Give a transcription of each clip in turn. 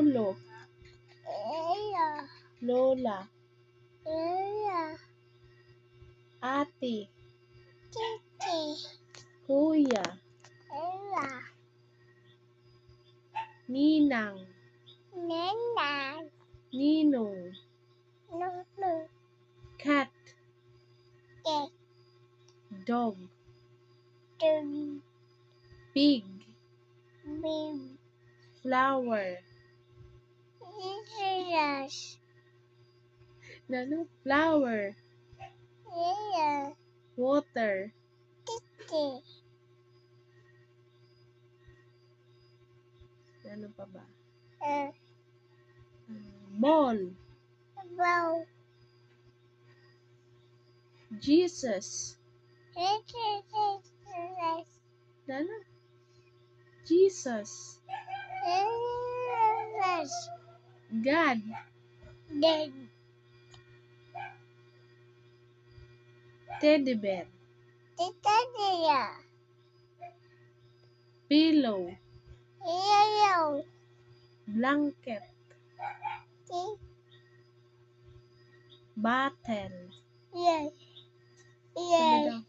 Lolo. Lola. Ate. Kuya. Ninang. Ninong. Cat. Dog. Pig. Flower. Flower. Water. Ano pa ba? Ball. Jesus. Ano? Jesus. God. Teddy bear. Pillow. Blanket. Bottle. Sabi daw.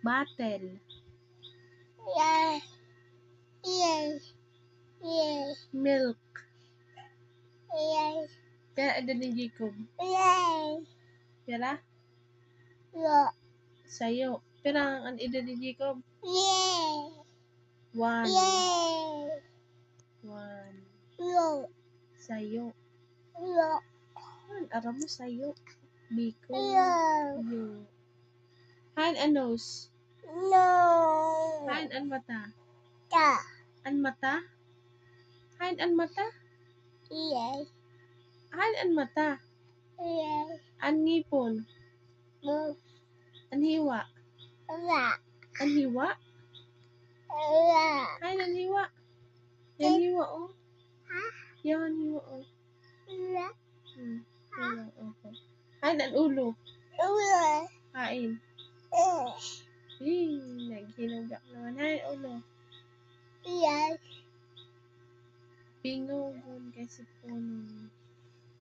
Bottle. Milk. Kaya ada ni Jacob. Kaya sayo. Pero ang edad ni Jacob? 1. Sayo. Aram mo sayo. Biko. Yo. Hand and nose. Hand and mata. An mata? Hand and mata? Hand and mata. An ngipon. An hiwa. An hiwa? Hand and hiwa. Yan hiwa oh. Yan hiwa oh. Hiwa, okay. Hand and ulo. Kain. Naghinugak naman. Hand and ulo. Pingo kasi po